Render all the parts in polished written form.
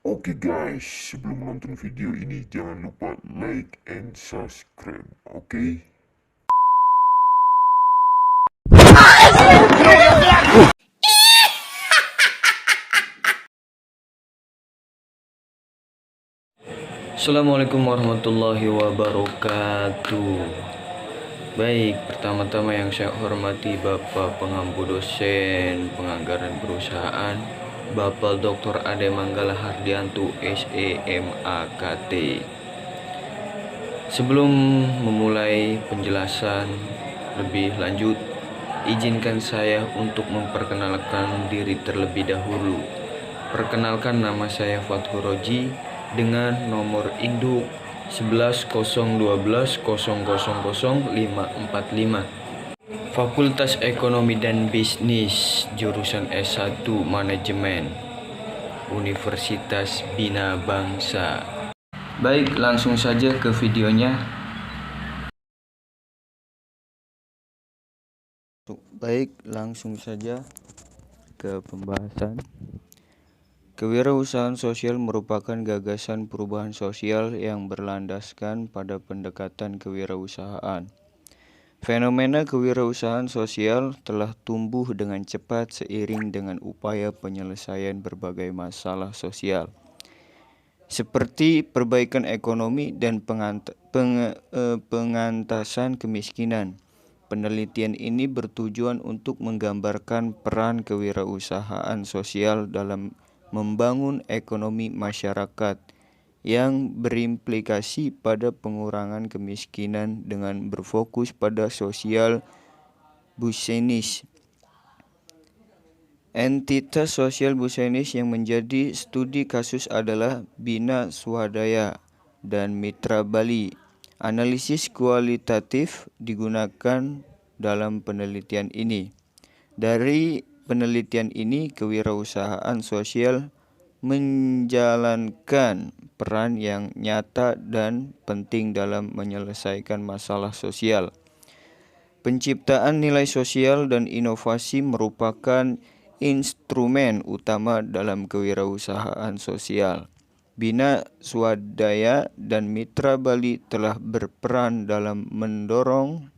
Oke guys, sebelum menonton video ini jangan lupa like and subscribe, oke? Assalamualaikum warahmatullahi wabarakatuh. Baik, pertama-tama yang saya hormati Bapak Pengampu Dosen Penganggaran Perusahaan, Bapak Dr. Ade Manggala Hardianto SEMAKT. Sebelum memulai penjelasan lebih lanjut, izinkan saya untuk memperkenalkan diri terlebih dahulu. Perkenalkan, nama saya Fathur Roji dengan nomor induk 11.012.000.545. Fakultas Ekonomi dan Bisnis, jurusan S1 Manajemen, Universitas Bina Bangsa. Baik, langsung saja ke videonya. Baik, langsung saja ke pembahasan. Kewirausahaan sosial merupakan gagasan perubahan sosial yang berlandaskan pada pendekatan kewirausahaan. Fenomena kewirausahaan sosial telah tumbuh dengan cepat seiring dengan upaya penyelesaian berbagai masalah sosial, seperti perbaikan ekonomi dan pengentasan kemiskinan. Penelitian ini bertujuan untuk menggambarkan peran kewirausahaan sosial dalam membangun ekonomi masyarakat yang berimplikasi pada pengurangan kemiskinan dengan berfokus pada sosial business. Entitas sosial business yang menjadi studi kasus adalah Bina Swadaya dan Mitra Bali. Analisis kualitatif digunakan dalam penelitian ini. Dari penelitian ini, kewirausahaan sosial menjalankan peran yang nyata dan penting dalam menyelesaikan masalah sosial. Penciptaan nilai sosial dan inovasi merupakan instrumen utama dalam kewirausahaan sosial. Bina Swadaya dan Mitra Bali telah berperan dalam mendorong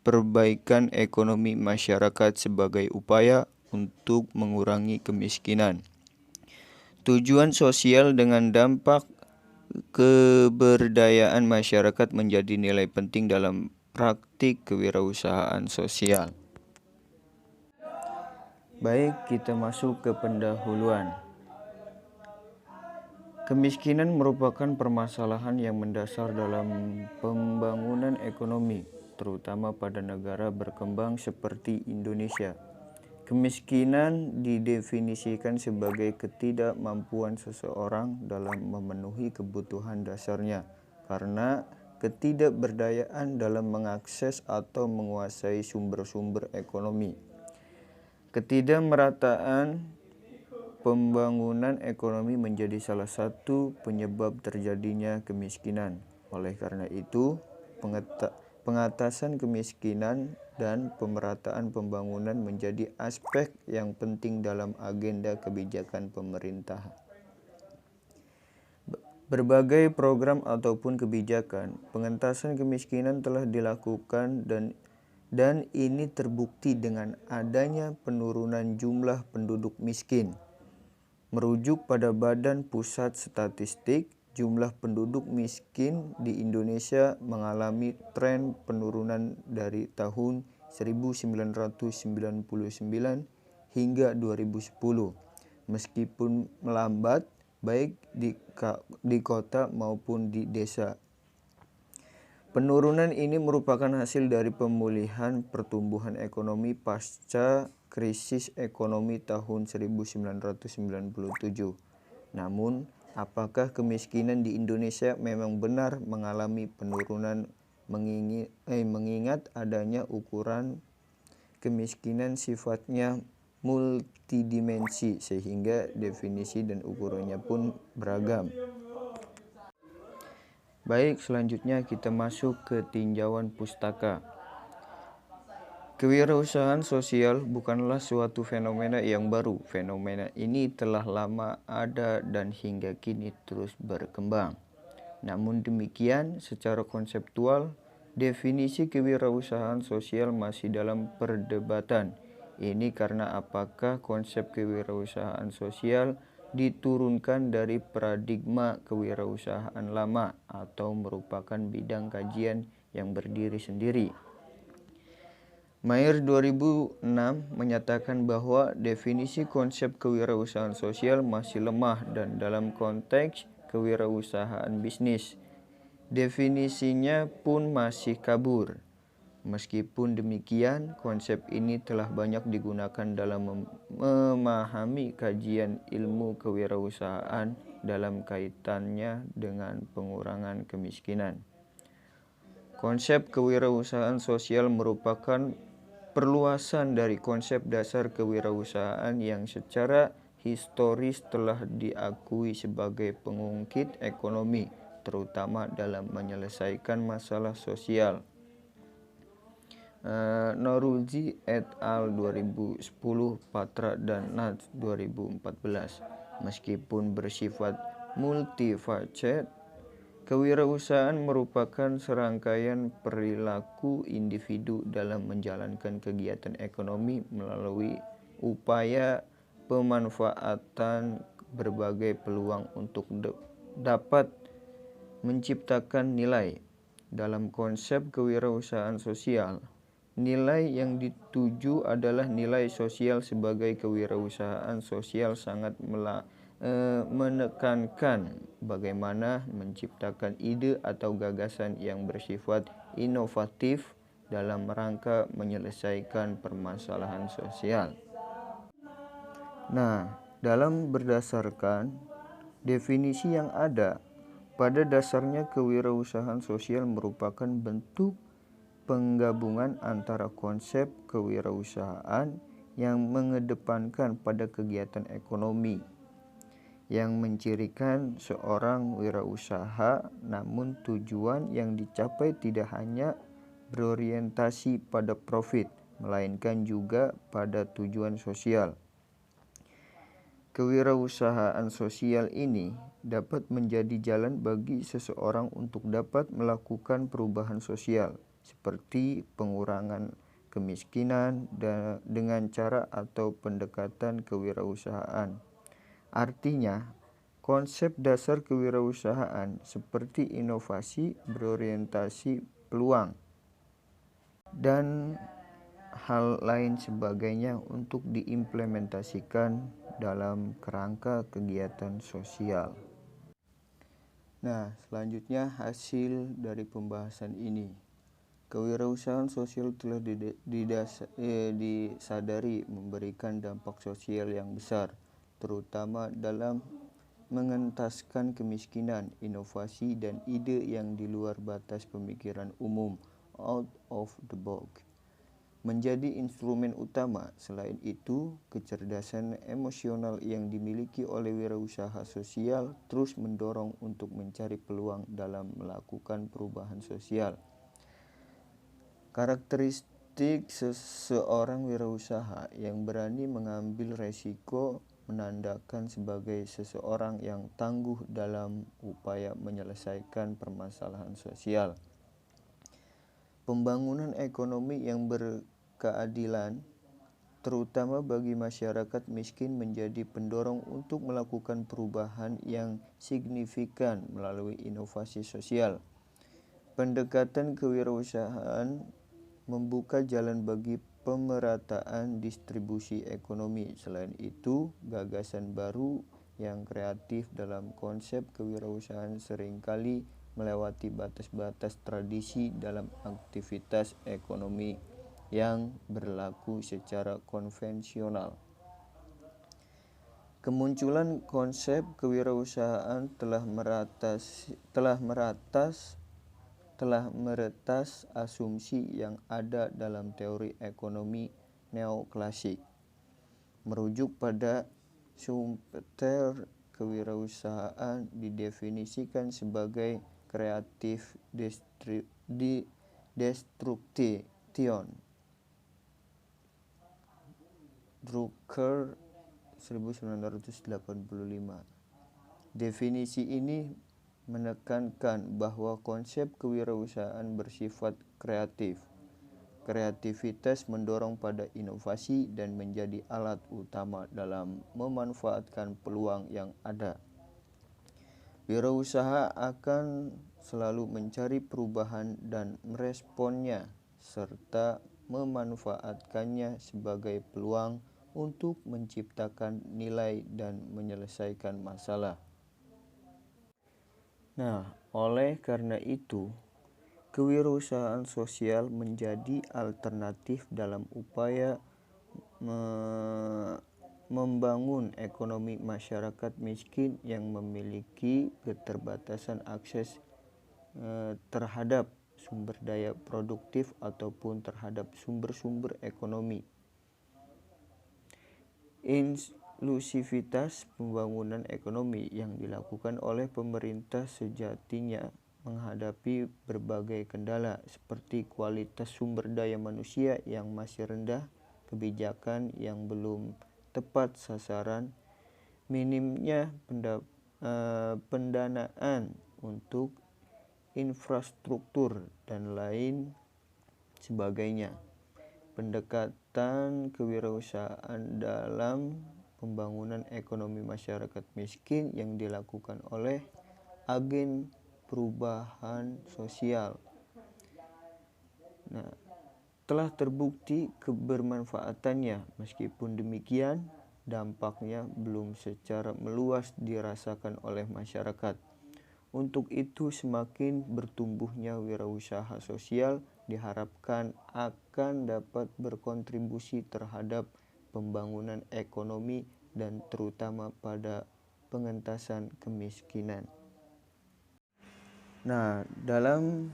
perbaikan ekonomi masyarakat sebagai upaya untuk mengurangi kemiskinan. Tujuan sosial dengan dampak keberdayaan masyarakat menjadi nilai penting dalam praktik kewirausahaan sosial. Baik, kita masuk ke pendahuluan. Kemiskinan merupakan permasalahan yang mendasar dalam pembangunan ekonomi, terutama pada negara berkembang seperti Indonesia. Kemiskinan didefinisikan sebagai ketidakmampuan seseorang dalam memenuhi kebutuhan dasarnya karena ketidakberdayaan dalam mengakses atau menguasai sumber-sumber ekonomi. Ketidakmerataan pembangunan ekonomi menjadi salah satu penyebab terjadinya kemiskinan. Oleh karena itu, pengatasan kemiskinan dan pemerataan pembangunan menjadi aspek yang penting dalam agenda kebijakan pemerintah. Berbagai program ataupun kebijakan pengentasan kemiskinan telah dilakukan dan ini terbukti dengan adanya penurunan jumlah penduduk miskin. Merujuk pada Badan Pusat Statistik, jumlah penduduk miskin di Indonesia mengalami tren penurunan dari tahun 1999 hingga 2010, meskipun melambat baik di kota maupun di desa. Penurunan ini merupakan hasil dari pemulihan pertumbuhan ekonomi pasca krisis ekonomi tahun 1997. Namun, apakah kemiskinan di Indonesia memang benar mengalami penurunan mengingat adanya ukuran kemiskinan sifatnya multidimensi sehingga definisi dan ukurannya pun beragam. Baik, selanjutnya kita masuk ke tinjauan pustaka. Kewirausahaan sosial bukanlah suatu fenomena yang baru. Fenomena ini telah lama ada dan hingga kini terus berkembang. Namun demikian, secara konseptual, definisi kewirausahaan sosial masih dalam perdebatan. Ini karena apakah konsep kewirausahaan sosial diturunkan dari paradigma kewirausahaan lama atau merupakan bidang kajian yang berdiri sendiri. Mayer 2006 menyatakan bahwa definisi konsep kewirausahaan sosial masih lemah dan dalam konteks kewirausahaan bisnis, definisinya pun masih kabur. Meskipun demikian, konsep ini telah banyak digunakan dalam memahami kajian ilmu kewirausahaan dalam kaitannya dengan pengurangan kemiskinan. Konsep kewirausahaan sosial merupakan perluasan dari konsep dasar kewirausahaan yang secara historis telah diakui sebagai pengungkit ekonomi, terutama dalam menyelesaikan masalah sosial. Norouzi et al. 2010, Patra dan Nats 2014. Meskipun bersifat multifacet, kewirausahaan merupakan serangkaian perilaku individu dalam menjalankan kegiatan ekonomi melalui upaya pemanfaatan berbagai peluang untuk dapat menciptakan nilai. Dalam konsep kewirausahaan sosial, nilai yang dituju adalah nilai sosial. Sebagai kewirausahaan sosial sangat menekankan bagaimana menciptakan ide atau gagasan yang bersifat inovatif dalam rangka menyelesaikan permasalahan sosial. Nah, dalam berdasarkan definisi yang ada, pada dasarnya kewirausahaan sosial merupakan bentuk penggabungan antara konsep kewirausahaan yang mengedepankan pada kegiatan ekonomi yang mencirikan seorang wirausaha, namun tujuan yang dicapai tidak hanya berorientasi pada profit, melainkan juga pada tujuan sosial. Kewirausahaan sosial ini dapat menjadi jalan bagi seseorang untuk dapat melakukan perubahan sosial, seperti pengurangan kemiskinan dengan cara atau pendekatan kewirausahaan. Artinya, konsep dasar kewirausahaan seperti inovasi, berorientasi peluang, dan hal lain sebagainya untuk diimplementasikan dalam kerangka kegiatan sosial. Nah, selanjutnya hasil dari pembahasan ini. Kewirausahaan sosial telah disadari memberikan dampak sosial yang besar, terutama dalam mengentaskan kemiskinan, inovasi, dan ide yang di luar batas pemikiran umum, out of the box, menjadi instrumen utama. Selain itu, kecerdasan emosional yang dimiliki oleh wirausaha sosial terus mendorong untuk mencari peluang dalam melakukan perubahan sosial. Karakteristik seseorang wirausaha yang berani mengambil resiko menandakan sebagai seseorang yang tangguh dalam upaya menyelesaikan permasalahan sosial. Pembangunan ekonomi yang berkeadilan, terutama bagi masyarakat miskin, menjadi pendorong untuk melakukan perubahan yang signifikan melalui inovasi sosial. Pendekatan kewirausahaan membuka jalan bagi pemerataan distribusi ekonomi. Selain itu, gagasan baru yang kreatif dalam konsep kewirausahaan seringkali melewati batas-batas tradisi dalam aktivitas ekonomi yang berlaku secara konvensional. Kemunculan konsep kewirausahaan telah meretas asumsi yang ada dalam teori ekonomi neoklasik. Merujuk pada Schumpeter, kewirausahaan didefinisikan sebagai creative destruction, Drucker 1985. Definisi ini menekankan bahwa konsep kewirausahaan bersifat kreatif. Kreativitas mendorong pada inovasi dan menjadi alat utama dalam memanfaatkan peluang yang ada. Wirausaha akan selalu mencari perubahan dan meresponnya, serta memanfaatkannya sebagai peluang untuk menciptakan nilai dan menyelesaikan masalah. Nah, oleh karena itu, kewirausahaan sosial menjadi alternatif dalam upaya membangun ekonomi masyarakat miskin yang memiliki keterbatasan akses terhadap sumber daya produktif ataupun terhadap sumber-sumber ekonomi. Inklusivitas pembangunan ekonomi yang dilakukan oleh pemerintah sejatinya menghadapi berbagai kendala seperti kualitas sumber daya manusia yang masih rendah, kebijakan yang belum tepat sasaran, minimnya pendanaan untuk infrastruktur, dan lain sebagainya. Pendekatan kewirausahaan dalam pembangunan ekonomi masyarakat miskin yang dilakukan oleh agen perubahan sosial telah terbukti kebermanfaatannya. Meskipun demikian, dampaknya belum secara meluas dirasakan oleh masyarakat. Untuk itu, semakin bertumbuhnya wirausaha sosial diharapkan akan dapat berkontribusi terhadap pembangunan ekonomi dan terutama pada pengentasan kemiskinan. Nah, dalam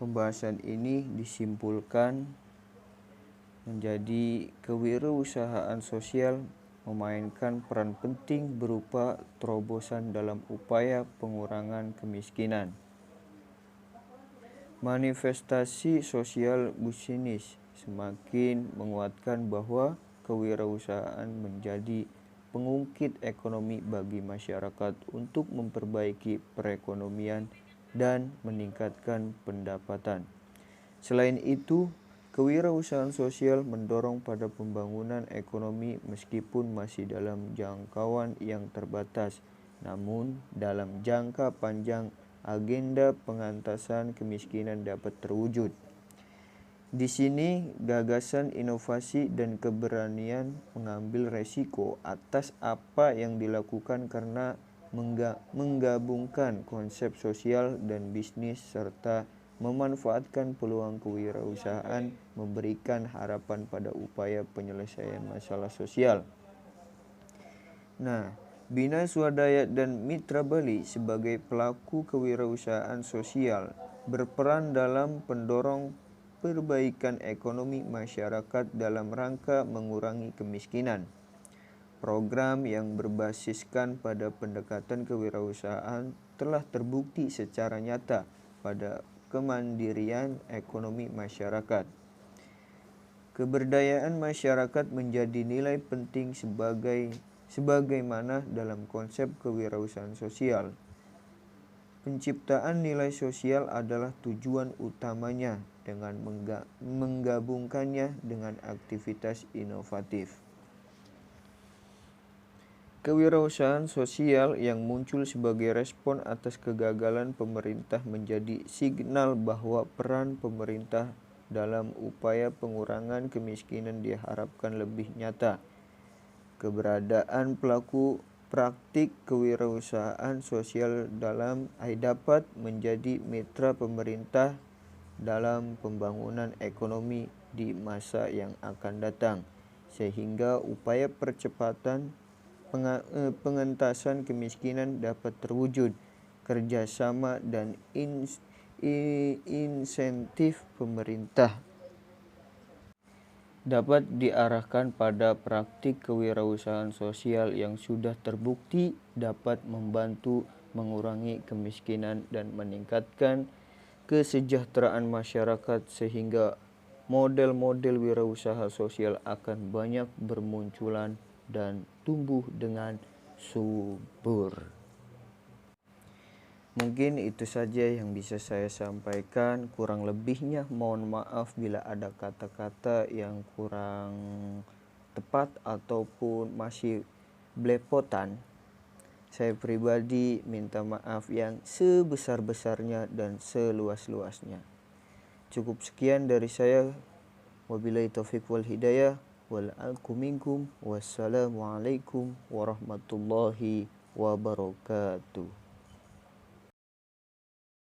pembahasan ini disimpulkan menjadi kewirausahaan sosial memainkan peran penting berupa terobosan dalam upaya pengurangan kemiskinan. Manifestasi sosial bisnis semakin menguatkan bahwa kewirausahaan menjadi pengungkit ekonomi bagi masyarakat untuk memperbaiki perekonomian dan meningkatkan pendapatan. Selain itu, kewirausahaan sosial mendorong pada pembangunan ekonomi meskipun masih dalam jangkauan yang terbatas, namun dalam jangka panjang agenda pengentasan kemiskinan dapat terwujud. Di sini gagasan inovasi dan keberanian mengambil resiko atas apa yang dilakukan karena menggabungkan konsep sosial dan bisnis serta memanfaatkan peluang kewirausahaan memberikan harapan pada upaya penyelesaian masalah sosial. Nah, Bina Swadaya dan Mitra Bali sebagai pelaku kewirausahaan sosial berperan dalam pendorong perbaikan ekonomi masyarakat dalam rangka mengurangi kemiskinan. Program yang berbasiskan pada pendekatan kewirausahaan telah terbukti secara nyata pada kemandirian ekonomi masyarakat. Keberdayaan masyarakat menjadi nilai penting sebagaimana dalam konsep kewirausahaan sosial. Penciptaan nilai sosial adalah tujuan utamanya dengan menggabungkannya dengan aktivitas inovatif. Kewirausahaan sosial yang muncul sebagai respon atas kegagalan pemerintah menjadi signal bahwa peran pemerintah dalam upaya pengurangan kemiskinan diharapkan lebih nyata. Keberadaan pelaku praktik kewirausahaan sosial dapat menjadi mitra pemerintah dalam pembangunan ekonomi di masa yang akan datang, sehingga upaya percepatan pengentasan kemiskinan dapat terwujud. Kerjasama dan insentif pemerintah dapat diarahkan pada praktik kewirausahaan sosial yang sudah terbukti dapat membantu mengurangi kemiskinan dan meningkatkan kesejahteraan masyarakat sehingga model-model wirausaha sosial akan banyak bermunculan dan tumbuh dengan subur. Mungkin itu saja yang bisa saya sampaikan. Kurang lebihnya mohon maaf bila ada kata-kata yang kurang tepat ataupun masih belepotan. Saya pribadi minta maaf yang sebesar-besarnya dan seluas-luasnya. Cukup sekian dari saya. Wabillahi taufiq wal hidayah. Wassalamualaikum warahmatullahi wabarakatuh.